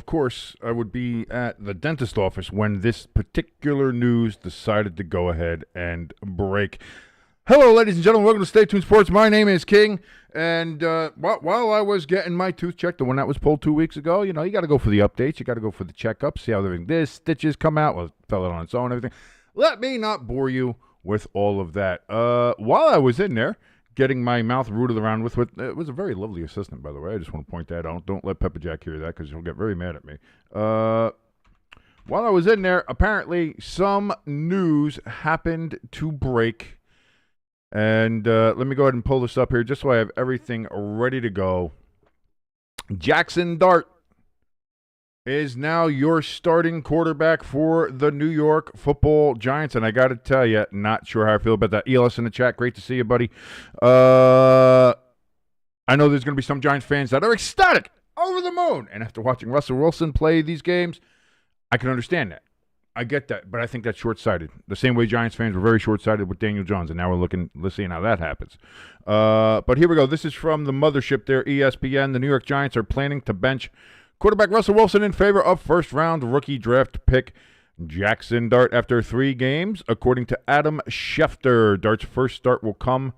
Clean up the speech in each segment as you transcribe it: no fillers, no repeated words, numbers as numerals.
course, I would be at the dentist office when this particular news decided to go ahead and break. Hello, ladies and gentlemen. Welcome to Stay Tuned Sports. My name is King, and while I was getting my tooth checked, the one that was pulled 2 weeks ago, you got to go for the updates. You got to go for the checkup, see how everything is. Stitches come out. Well, it fell out on its own and everything. Let me not bore you with all of that. While I was in there, getting my mouth rooted around with it was a very lovely assistant, by the way. I just want to point that out. Don't let Pepper Jack hear that because he'll get very mad at me. While I was in there, apparently some news happened to break. And let me go ahead and pull this up here just so I have everything ready to go. Jaxon Dart is now your starting quarterback for the New York Football Giants. And I got to tell you, not sure how I feel about that. ELS in the chat, great to see you, buddy. I know there's going to be some Giants fans that are ecstatic, over the moon. And after watching Russell Wilson play these games, I can understand that. I get that, but I think that's short-sighted. The same way Giants fans were very short-sighted with Daniel Jones, and now let's see how that happens. But here we go. This is from the mothership there, ESPN. The New York Giants are planning to bench quarterback Russell Wilson in favor of first-round rookie draft pick Jaxson Dart after 3 games. According to Adam Schefter, Dart's first start will come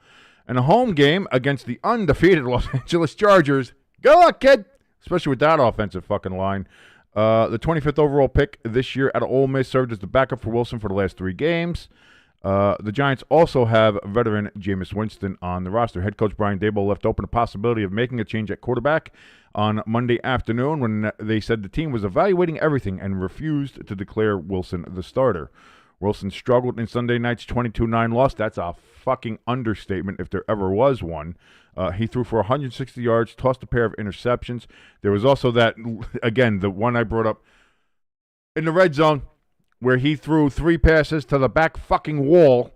in a home game against the undefeated Los Angeles Chargers. Good luck, kid, especially with that offensive fucking line. The 25th overall pick this year out of Ole Miss served as the backup for Wilson for the last 3 games. The Giants also have veteran Jameis Winston on the roster. Head coach Brian Daboll left open a possibility of making a change at quarterback on Monday afternoon when they said the team was evaluating everything and refused to declare Wilson the starter. Wilson struggled in Sunday night's 22-9 loss. That's a fucking understatement if there ever was one. He threw for 160 yards, tossed a pair of interceptions. There was also that, again, the one I brought up in the red zone where he threw 3 passes to the back fucking wall,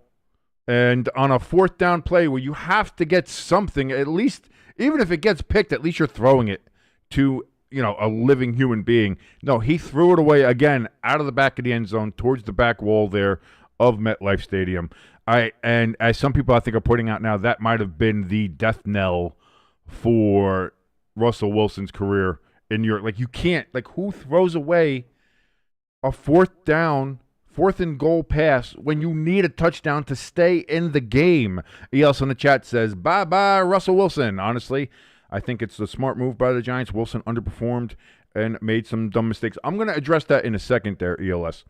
and on a 4th down play where you have to get something, at least, even if it gets picked, at least you're throwing it to, a living human being. No, he threw it away again out of the back of the end zone towards the back wall there of MetLife Stadium. And as some people I think are pointing out now, that might have been the death knell for Russell Wilson's career in New York. Like, you can't, who throws away a 4th and goal pass when you need a touchdown to stay in the game? ELS in the chat says, bye-bye, Russell Wilson. Honestly, I think it's the smart move by the Giants. Wilson underperformed and made some dumb mistakes. I'm going to address that in a second there, ELS.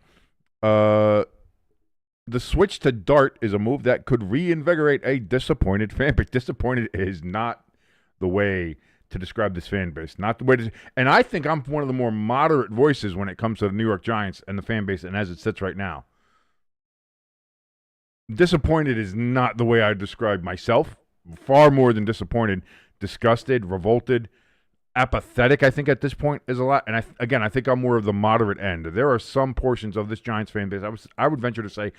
The switch to Dart is a move that could reinvigorate a disappointed fan base. Disappointed is not the way to describe this fan base. Not the way to, and I think I'm one of the more moderate voices when it comes to the New York Giants and the fan base, and as it sits right now. Disappointed is not the way I describe myself. Far more than disappointed. Disgusted, revolted, apathetic, I think, at this point is a lot. And I think I'm more of the moderate end. There are some portions of this Giants fan base, I would venture to say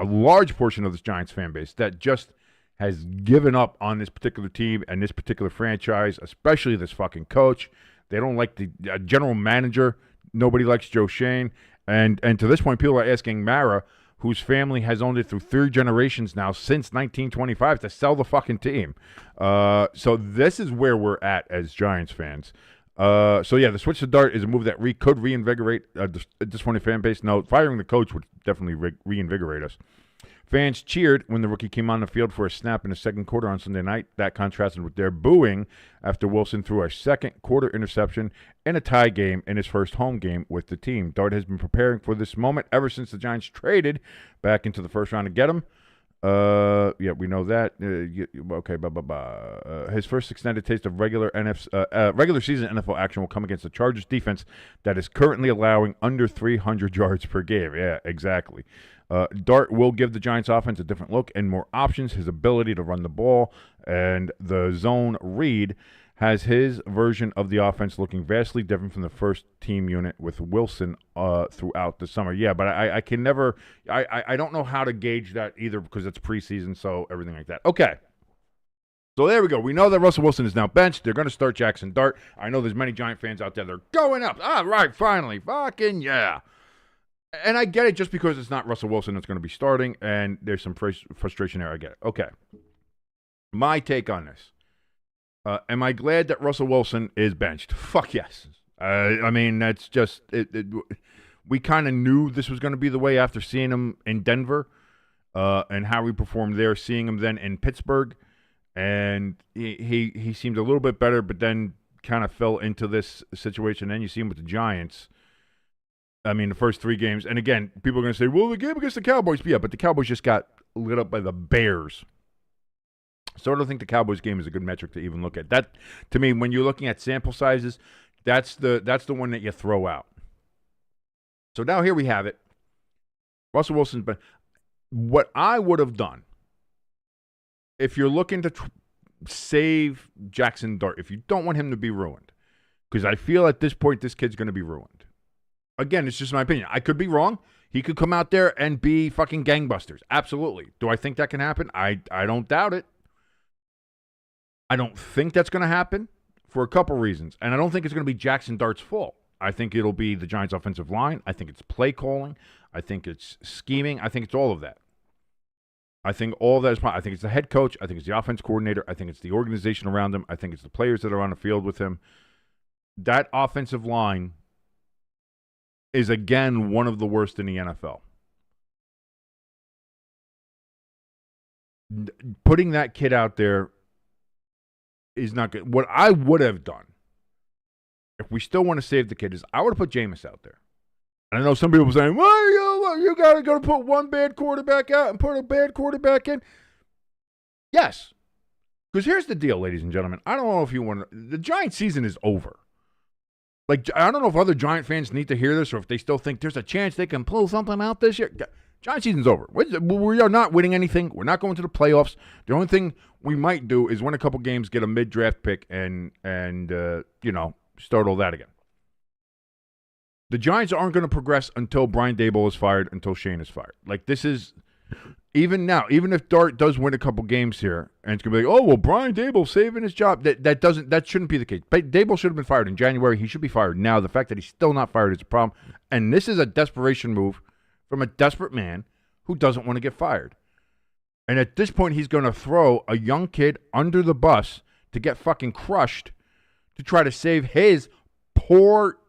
a large portion of this Giants fan base, that just has given up on this particular team and this particular franchise, especially this fucking coach. They don't like the general manager. Nobody likes Joe Shane. And to this point, people are asking Mara, whose family has owned it through 3 generations now since 1925, to sell the fucking team. So this is where we're at as Giants fans. The switch to Dart is a move that could reinvigorate a disappointed fan base. No, firing the coach would definitely reinvigorate us. Fans cheered when the rookie came on the field for a snap in the second quarter on Sunday night. That contrasted with their booing after Wilson threw a second quarter interception in a tie game in his first home game with the team. Dart has been preparing for this moment ever since the Giants traded back into the first round to get him. We know that. His first extended taste of regular season NFL action will come against the Chargers defense that is currently allowing under 300 yards per game. Yeah, exactly. Dart will give the Giants offense a different look and more options. His ability to run the ball and the zone read has his version of the offense looking vastly different from the first team unit with Wilson throughout the summer. Yeah, but I can never – I don't know how to gauge that either because it's preseason, so everything like that. Okay. So there we go. We know that Russell Wilson is now benched. They're going to start Jaxson Dart. I know there's many Giant fans out there that are going up. All right, finally. Fucking yeah. And I get it just because it's not Russell Wilson that's going to be starting, and there's some frustration there. I get it. Okay. My take on this. Am I glad that Russell Wilson is benched? Fuck yes. I mean, that's just it. We kind of knew this was going to be the way after seeing him in Denver and how he performed there, seeing him then in Pittsburgh, and he seemed a little bit better, but then kind of fell into this situation. Then you see him with the Giants. I mean, the first 3 games, and again, people are going to say, well, the game against the Cowboys, yeah, but the Cowboys just got lit up by the Bears. So I don't think the Cowboys game is a good metric to even look at. That, to me, when you're looking at sample sizes, that's the one that you throw out. So now here we have it. Russell Wilson's been. What I would have done, if you're looking to save Jaxon Dart, if you don't want him to be ruined, because I feel at this point this kid's going to be ruined. Again, it's just my opinion. I could be wrong. He could come out there and be fucking gangbusters. Absolutely. Do I think that can happen? I don't doubt it. I don't think that's going to happen for a couple reasons. And I don't think it's going to be Jaxon Dart's fault. I think it'll be the Giants' offensive line. I think it's play calling. I think it's scheming. I think it's all of that. I think all of that is. I think it's the head coach. I think it's the offense coordinator. I think it's the organization around him. I think it's the players that are on the field with him. That offensive line is, again, one of the worst in the NFL. Putting that kid out there is not good. What I would have done, if we still want to save the kid, is I would have put Jameis out there. And I know some people are saying, well, you got to go put one bad quarterback out and put a bad quarterback in. Yes. Because here's the deal, ladies and gentlemen. I don't know if you want to. The Giant season is over. Like, I don't know if other Giant fans need to hear this or if they still think there's a chance they can pull something out this year. Giant season's over. We are not winning anything. We're not going to the playoffs. The only thing we might do is win a couple games, get a mid-draft pick, and start all that again. The Giants aren't going to progress until Brian Daboll is fired, until Shane is fired. Like, this is, even now, even if Dart does win a couple games here, and it's going to be like, oh, well, Brian Daboll saving his job. That shouldn't be the case. Daboll should have been fired in January. He should be fired now. The fact that he's still not fired is a problem. And this is a desperation move from a desperate man who doesn't want to get fired. And at this point, he's going to throw a young kid under the bus to get fucking crushed to try to save his poor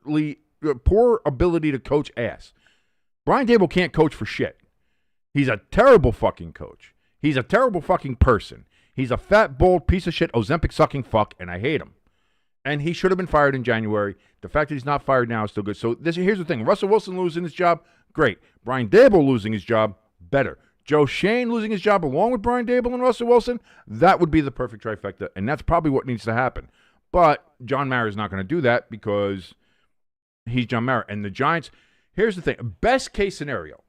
ability to coach ass. Brian Daboll can't coach for shit. He's a terrible fucking coach. He's a terrible fucking person. He's a fat, bald piece of shit, Ozempic sucking fuck, and I hate him. And he should have been fired in January. The fact that he's not fired now is still good. So here's the thing. Russell Wilson losing his job, great. Brian Daboll losing his job, better. Joe Shane losing his job along with Brian Daboll and Russell Wilson, that would be the perfect trifecta, and that's probably what needs to happen. But John Mara is not going to do that because he's John Mara. And the Giants, here's the thing. Best case scenario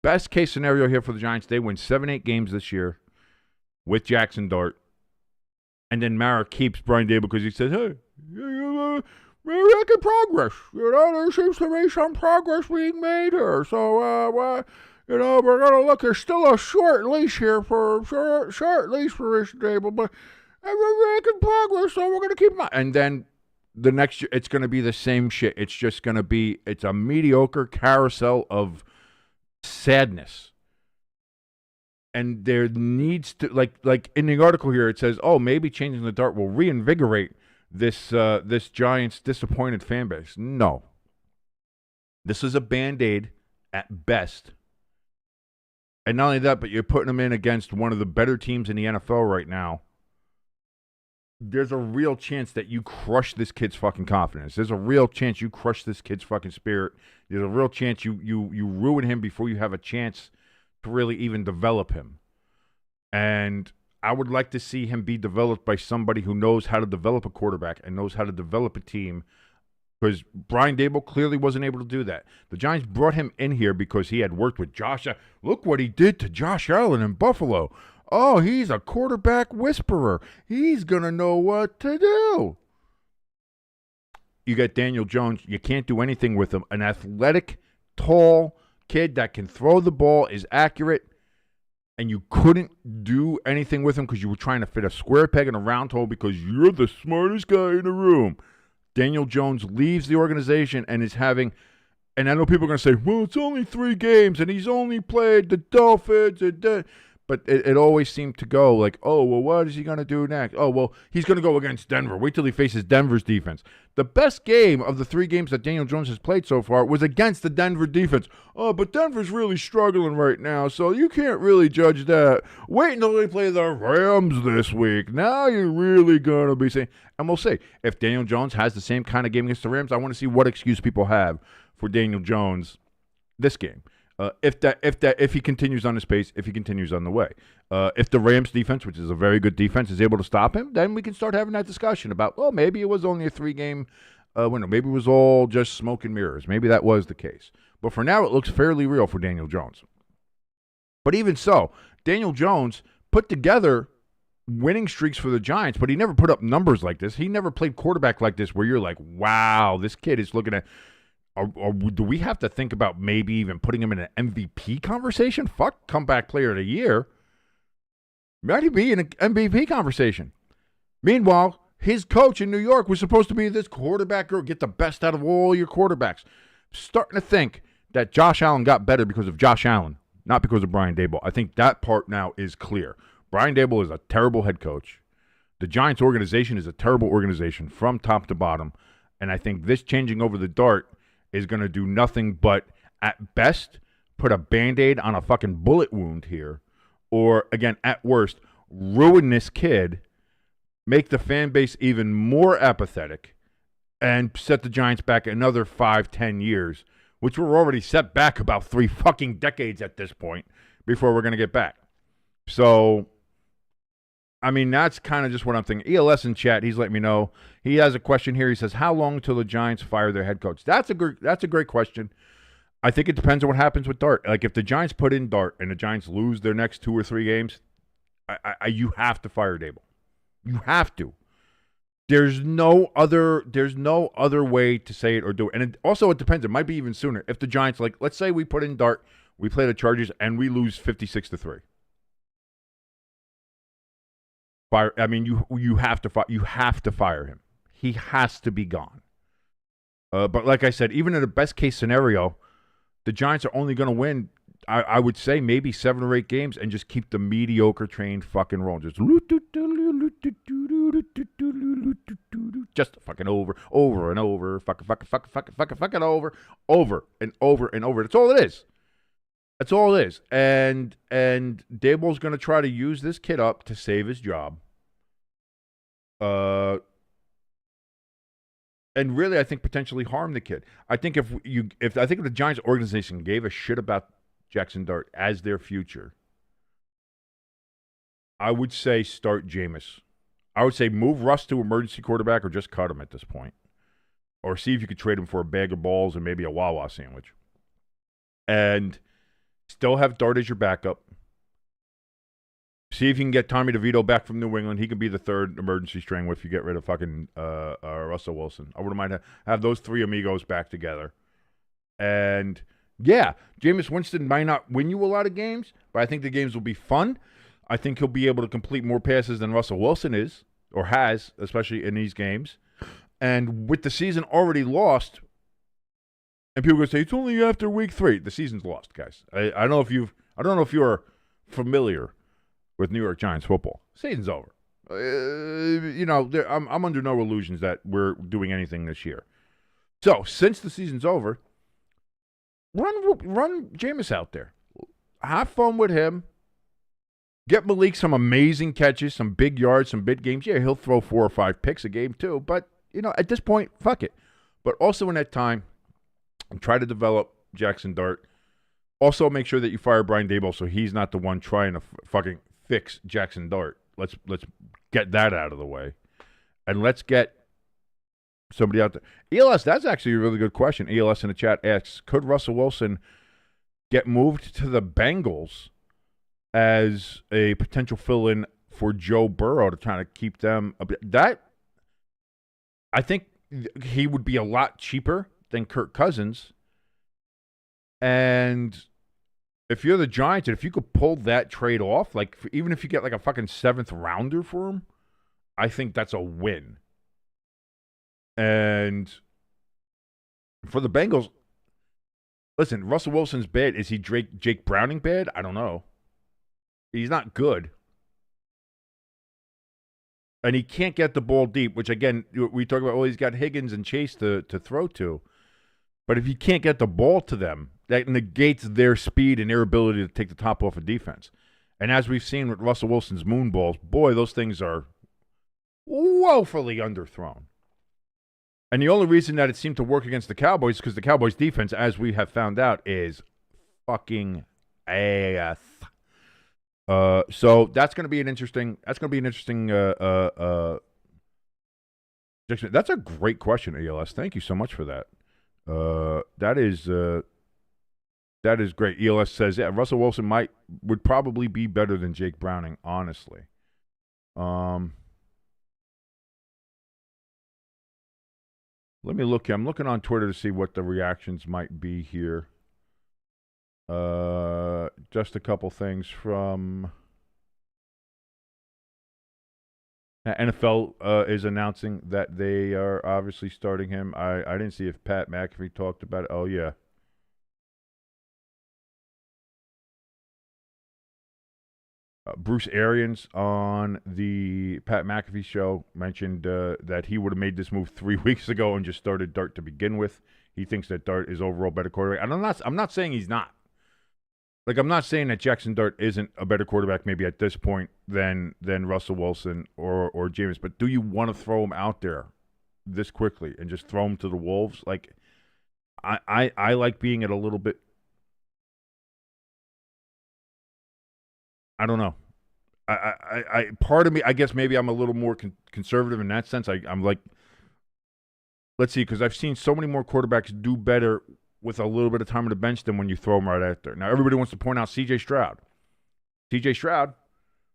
here for the Giants, they win 7-8 games this year with Jaxon Dart. And then Mara keeps Brian Daboll because he says, hey, we're making progress. There seems to be some progress being made here. So, we're going to look. There's still a short leash here for Mr. Daboll, but we're making progress, so we're going to keep him on. And then the next year, it's going to be the same shit. It's just going to be, it's a mediocre carousel of sadness. And there needs to, like in the article here, it says, oh, maybe changing the Dart will reinvigorate this Giants disappointed fan base. No. This is a Band-Aid at best. And not only that, but you're putting them in against one of the better teams in the NFL right now. There's a real chance that you crush this kid's fucking confidence. There's a real chance you crush this kid's fucking spirit. There's a real chance you ruin him before you have a chance to really even develop him. And I would like to see him be developed by somebody who knows how to develop a quarterback and knows how to develop a team, because Brian Daboll clearly wasn't able to do that. The Giants brought him in here because he had worked with Josh. Look what he did to Josh Allen in Buffalo. Oh, he's a quarterback whisperer. He's going to know what to do. You got Daniel Jones. You can't do anything with him. An athletic, tall kid that can throw the ball, is accurate, and you couldn't do anything with him because you were trying to fit a square peg in a round hole because you're the smartest guy in the room. Daniel Jones leaves the organization and is having, and I know people are going to say, well, it's only 3 games and he's only played the Dolphins. But it always seemed to go like, oh, well, what is he going to do next? Oh, well, he's going to go against Denver. Wait till he faces Denver's defense. The best game of the 3 games that Daniel Jones has played so far was against the Denver defense. Oh, but Denver's really struggling right now, so you can't really judge that. Wait until they play the Rams this week. Now you're really going to be saying, and we'll see. If Daniel Jones has the same kind of game against the Rams, I want to see what excuse people have for Daniel Jones this game. If he continues on his pace, if he continues on the way, if the Rams defense, which is a very good defense, is able to stop him, then we can start having that discussion about, well, maybe it was only a 3-game winner. Maybe it was all just smoke and mirrors. Maybe that was the case. But for now, it looks fairly real for Daniel Jones. But even so, Daniel Jones put together winning streaks for the Giants, but he never put up numbers like this. He never played quarterback like this where you're like, wow, this kid is looking at. Or do we have to think about maybe even putting him in an MVP conversation? Fuck, comeback player of the year. Might he be in an MVP conversation? Meanwhile, his coach in New York was supposed to be this quarterback or get the best out of all your quarterbacks. Starting to think that Josh Allen got better because of Josh Allen, not because of Brian Daboll. I think that part now is clear. Brian Daboll is a terrible head coach. The Giants organization is a terrible organization from top to bottom. And I think this changing over the Dart is going to do nothing but, at best, put a Band-Aid on a fucking bullet wound here. Or, again, at worst, ruin this kid, make the fan base even more apathetic, and set the Giants back another 5-10 years, which we're already set back about 3 fucking decades at this point before we're going to get back. So, I mean, that's kind of just what I'm thinking. ELS in chat, he's letting me know. He has a question here. He says, how long until the Giants fire their head coach? That's a great question. I think it depends on what happens with Dart. Like, if the Giants put in Dart and the Giants lose their next 2 or 3 games, you have to fire Daboll. You have to. There's no other way to say it or do it. And it depends. It might be even sooner. If the Giants, like, let's say we put in Dart, we play the Chargers, and we lose 56-3. Fire. I mean, you have to fire him. He has to be gone. But like I said, even in the best case scenario, the Giants are only going to win, I would say, maybe 7 or 8 games and just keep the mediocre train fucking rolling. Just fucking over and over, fucking over and over. That's all it is. That's all it is. And Daboll's going to try to use this kid up to save his job. And really, I think potentially harm the kid. I think if the Giants organization gave a shit about Jaxon Dart as their future, I would say start Jameis. I would say move Russ to emergency quarterback or just cut him at this point. Or see if you could trade him for a bag of balls and maybe a Wawa sandwich. And still have Dart as your backup. See if you can get Tommy DeVito back from New England. He could be the 3rd emergency string if you get rid of fucking Russell Wilson. I wouldn't mind have those 3 amigos back together. And, yeah, Jameis Winston might not win you a lot of games, but I think the games will be fun. I think he'll be able to complete more passes than Russell Wilson is, or has, especially in these games. And with the season already lost, and people are going to say, it's only after week 3. The season's lost, guys. I don't know if you're familiar with New York Giants football. Season's over. I'm under no illusions that we're doing anything this year. So, since the season's over, run Jameis out there. Have fun with him. Get Malik some amazing catches, some big yards, some big games. Yeah, he'll throw 4 or 5 picks a game too. But, at this point, fuck it. But also in that time, try to develop Jaxson Dart. Also, make sure that you fire Brian Daboll so he's not the one trying to fucking fix Jaxson Dart. Let's get that out of the way. And let's get somebody out there. ELS, that's actually a really good question. ELS in the chat asks, could Russell Wilson get moved to the Bengals as a potential fill-in for Joe Burrow to try to keep them? I think he would be a lot cheaper than Kirk Cousins. And if you're the Giants, and if you could pull that trade off, like even if you get like a fucking 7th rounder for him, I think that's a win. And for the Bengals, listen, Russell Wilson's bad. Is he Jake Browning bad? I don't know. He's not good. And he can't get the ball deep, which, again, we talk about, he's got Higgins and Chase to throw to. But if you can't get the ball to them, that negates their speed and their ability to take the top off of defense. And as we've seen with Russell Wilson's moon balls, boy, those things are woefully underthrown. And the only reason that it seemed to work against the Cowboys is because the Cowboys' defense, as we have found out, is fucking ass. So that's going to be an interesting. That's a great question, ELS. Thank you so much for that. That is great. ELS says, yeah, Russell Wilson would probably be better than Jake Browning, honestly. Let me look here. I'm looking on Twitter to see what the reactions might be here. Just a couple things from NFL is announcing that they are obviously starting him. I didn't see if Pat McAfee talked about it. Oh, yeah. Bruce Arians on the Pat McAfee show mentioned that he would have made this move 3 weeks ago and just started Dart to begin with. He thinks that Dart is overall better quarterback. And I'm not saying he's not. Like, I'm not saying that Jaxson Dart isn't a better quarterback maybe at this point than Russell Wilson or Jameis, but do you want to throw him out there this quickly and just throw him to the wolves? Like, I like being at a little bit. I don't know. I part of me, I guess maybe I'm a little more conservative in that sense. I'm like, let's see, because I've seen so many more quarterbacks do better with a little bit of time on the bench than when you throw them right out there. Now, everybody wants to point out C.J. Stroud. C.J. Stroud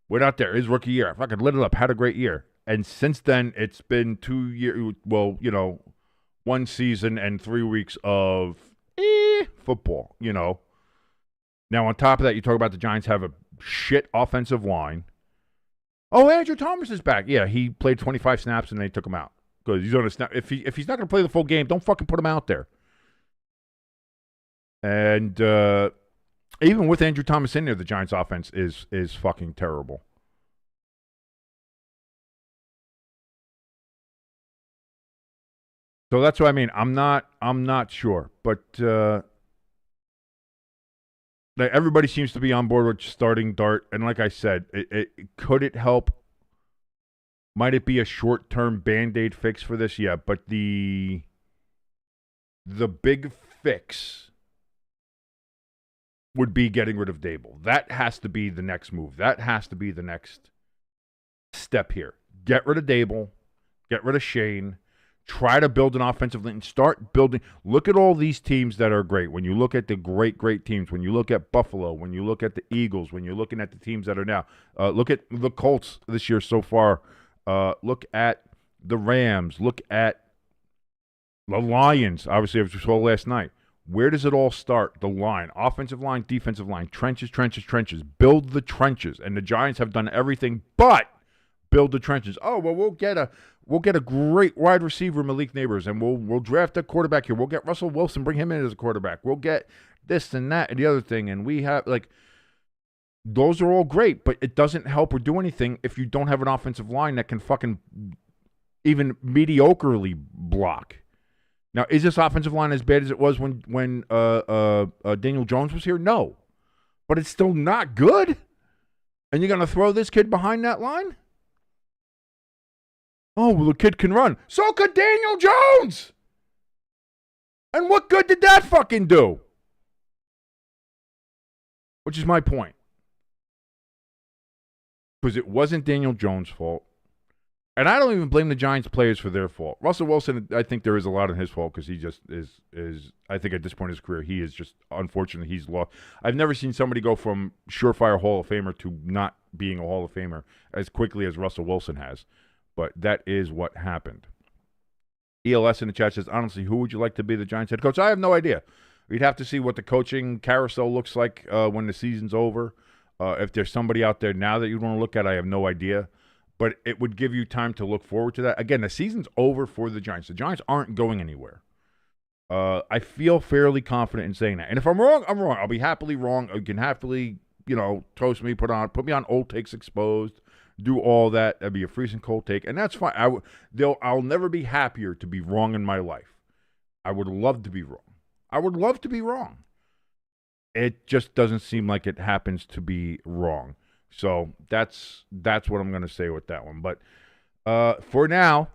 went out there his rookie year. Fucking lit it up, had a great year. And since then, it's been 2 years, 1 season and 3 weeks of football, Now, on top of that, you talk about the Giants have a shit offensive line. Oh, Andrew Thomas is back. Yeah, he played 25 snaps and they took him out because he's on a snap. If he's not going to play the full game, don't fucking put him out there. And even with Andrew Thomas in there, the Giants' offense is fucking terrible. So that's what I mean. I'm not sure, but everybody seems to be on board with starting Dart. And like I said, could it help? Might it be a short-term Band-Aid fix for this? Yeah, but the big fix would be getting rid of Daboll. That has to be the next move. That has to be the next step here. Get rid of Daboll. Get rid of Shane. Try to build an offensive line. Start building. Look at all these teams that are great. When you look at the great teams, when you look at Buffalo, when you look at the Eagles, when you're looking at the teams that are now, look at the Colts this year so far. Look at the Rams. Look at the Lions. Obviously, as we saw last night. Where does it all start? The line. Offensive line, defensive line. Trenches. Build the trenches. And the Giants have done everything but build the trenches. Oh, well, we'll get a great wide receiver, Malik Neighbors, and we'll draft a quarterback here. We'll get Russell Wilson, bring him in as a quarterback. We'll get this and that and the other thing. And we have, those are all great, but it doesn't help or do anything if you don't have an offensive line that can fucking even mediocrely block. Now, is this offensive line as bad as it was when Daniel Jones was here? No. But it's still not good? And you're going to throw this kid behind that line? Oh, well, the kid can run. So could Daniel Jones! And what good did that fucking do? Which is my point. Because it wasn't Daniel Jones' fault. And I don't even blame the Giants players for their fault. Russell Wilson, I think there is a lot of his fault because he just is. I think at this point in his career, he is just, unfortunately, he's lost. I've never seen somebody go from surefire Hall of Famer to not being a Hall of Famer as quickly as Russell Wilson has. But that is what happened. ELS in the chat says, honestly, who would you like to be the Giants head coach? I have no idea. We'd have to see what the coaching carousel looks like when the season's over. If there's somebody out there now that you want to look at, I have no idea. But it would give you time to look forward to that. Again, the season's over for the Giants. The Giants aren't going anywhere. I feel fairly confident in saying that. And if I'm wrong, I'm wrong. I'll be happily wrong. I can happily toast me, put me on Old Takes Exposed, do all that. That'd be a freezing cold take, and that's fine. I'll never be happier to be wrong in my life. I would love to be wrong. I would love to be wrong. It just doesn't seem like it happens to be wrong. So that's what I'm going to say with that one. But for now,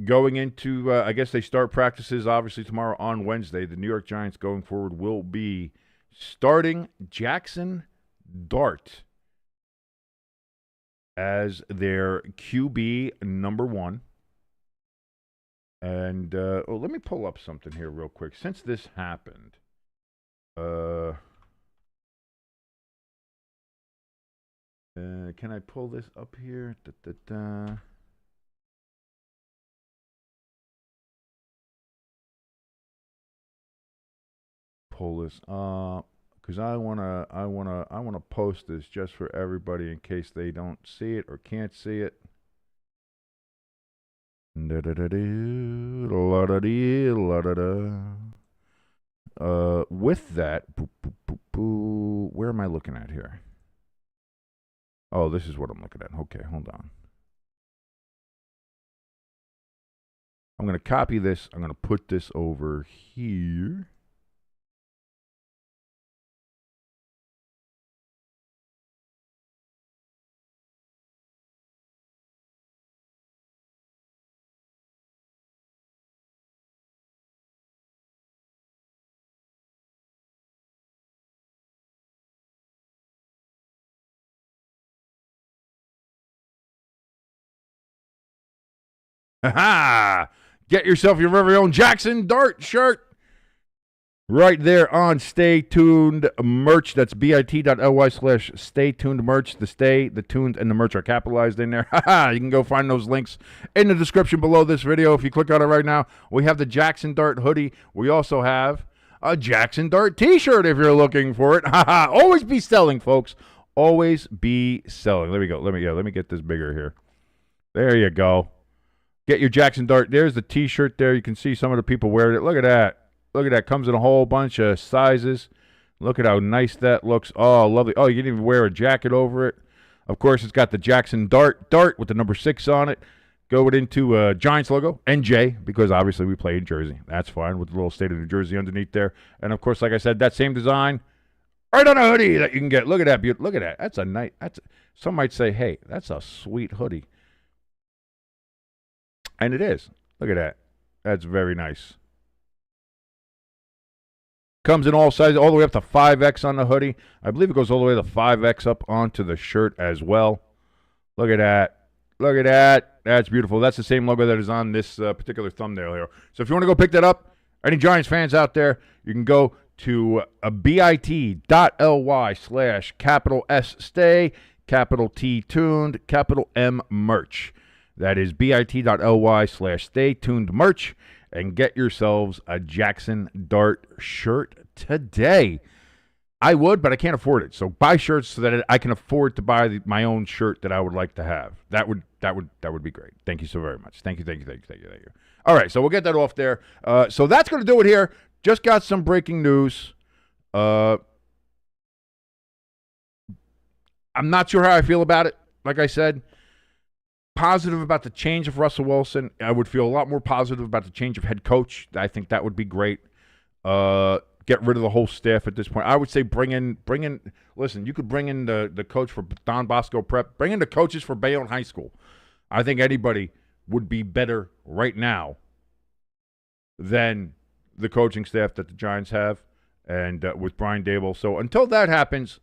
going into, I guess they start practices obviously tomorrow on Wednesday. The New York Giants going forward will be starting Jaxon Dart as their QB number 1. And let me pull up something here real quick. Since this happened, can I pull this up here? Pull this up because I wanna post this just for everybody in case they don't see it or can't see it. With that, where am I looking at here? Oh, this is what I'm looking at. Okay, hold on. I'm going to copy this. I'm going to put this over here. Ha! Get yourself your very own Jaxson Dart shirt right there on Stay Tuned merch. That's bit.ly/Stay Tuned merch. The Stay, the Tuned, and the merch are capitalized in there. You can go find those links in the description below this video. If you click on it right now, we have the Jaxson Dart hoodie. We also have a Jaxson Dart t-shirt if you're looking for it. Always be selling, folks. Always be selling. There we go. Let me get this bigger here. There you go. Get your Jaxson Dart. There's the t-shirt there. You can see some of the people wearing it. Look at that. Look at that. Comes in a whole bunch of sizes. Look at how nice that looks. Oh, lovely. Oh, you can even wear a jacket over it. Of course, it's got the Jaxson Dart with the number 6 on it. Go into Giants logo, NJ, because obviously we play in Jersey. That's fine with the little state of New Jersey underneath there. And, of course, like I said, that same design right on a hoodie that you can get. Look at that. Look at that. That's a nice. Some might say, hey, that's a sweet hoodie. And it is. Look at that. That's very nice. Comes in all sizes, all the way up to 5X on the hoodie. I believe it goes all the way to 5X up onto the shirt as well. Look at that. Look at that. That's beautiful. That's the same logo that is on this particular thumbnail here. So if you want to go pick that up, any Giants fans out there, you can go to bit.ly/S Stay, T Tuned, M merch. That is bit.ly/Stay Tuned merch, and get yourselves a Jaxson Dart shirt today. I would, but I can't afford it. So buy shirts so that I can afford to buy my own shirt that I would like to have. That would be great. Thank you so very much. Thank you. All right, so we'll get that off there. So that's going to do it here. Just got some breaking news. I'm not sure how I feel about it. Like I said, positive about the change of Russell Wilson. I would feel a lot more positive about the change of head coach. I think that would be great. Get rid of the whole staff at this point. I would say bring in. Listen, you could bring in the coach for Don Bosco Prep. Bring in the coaches for Bayonne High School. I think anybody would be better right now than the coaching staff that the Giants have, and with Brian Daboll. So until that happens,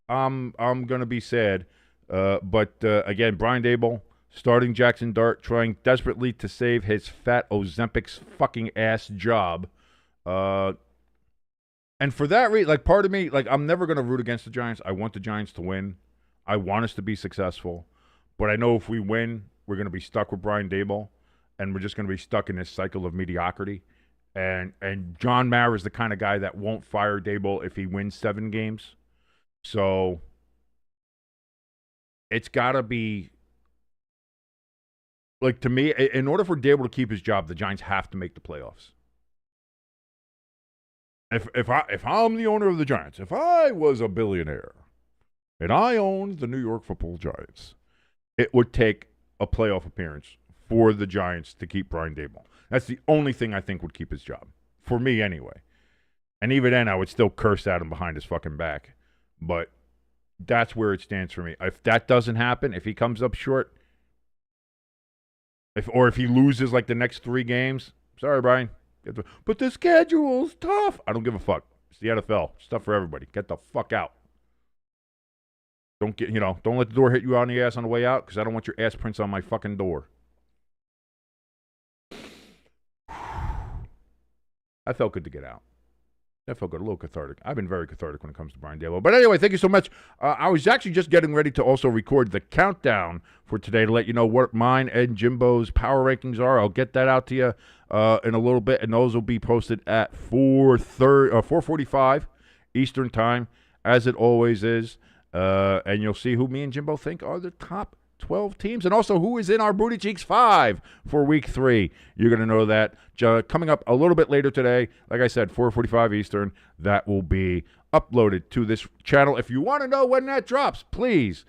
I'm gonna be sad. But again, Brian Daboll starting Jaxson Dart, trying desperately to save his fat Ozempic's fucking ass job. And for that reason, like, part of me, like, I'm never going to root against the Giants. I want the Giants to win. I want us to be successful. But I know if we win, we're going to be stuck with Brian Daboll, and we're just going to be stuck in this cycle of mediocrity. And John Mara is the kind of guy that won't fire Daboll if he wins 7 games. So it's got to be, like, to me, in order for Daboll to keep his job, the Giants have to make the playoffs. If I'm the owner of the Giants, if I was a billionaire and I owned the New York Football Giants, it would take a playoff appearance for the Giants to keep Brian Daboll. That's the only thing I think would keep his job. For me, anyway. And even then, I would still curse at him behind his fucking back. But that's where it stands for me. If that doesn't happen, if he comes up short, if he loses like the next 3 games, sorry, Brian. But the schedule's tough. I don't give a fuck. It's the NFL. Stuff for everybody. Get the fuck out. Don't let the door hit you on the ass on the way out, because I don't want your ass prints on my fucking door. I felt good to get out. That felt good, a little cathartic. I've been very cathartic when it comes to Brian Daboll. But anyway, thank you so much. I was actually just getting ready to also record the countdown for today to let you know what mine and Jimbo's power rankings are. I'll get that out to you in a little bit, and those will be posted at 4:45 Eastern Time, as it always is. And you'll see who me and Jimbo think are the top 12 teams, and also who is in our Booty Cheeks 5 for Week 3. You're going to know that coming up a little bit later today. Like I said, 4:45 Eastern. That will be uploaded to this channel. If you want to know when that drops, please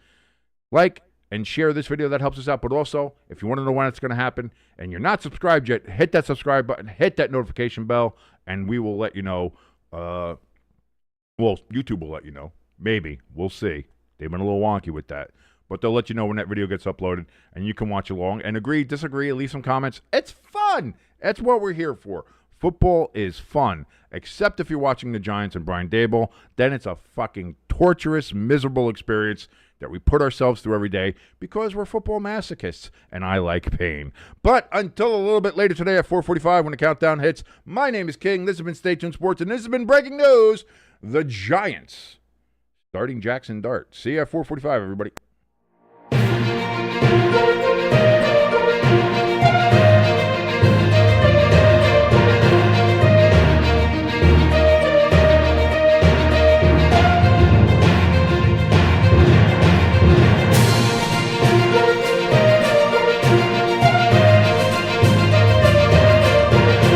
like and share this video. That helps us out. But also, if you want to know when it's going to happen and you're not subscribed yet, hit that subscribe button, hit that notification bell, and we will let you know. Well, YouTube will let you know. Maybe. We'll see. They've been a little wonky with that. But they'll let you know when that video gets uploaded, and you can watch along and agree, disagree, leave some comments. It's fun. That's what we're here for. Football is fun, except if you're watching the Giants and Brian Daboll. Then it's a fucking torturous, miserable experience that we put ourselves through every day because we're football masochists, and I like pain. But until a little bit later today at 4:45 when the countdown hits, my name is King. This has been Stay Tuned Sports, and this has been breaking news. The Giants starting Jaxon Dart. See you at 4:45, everybody.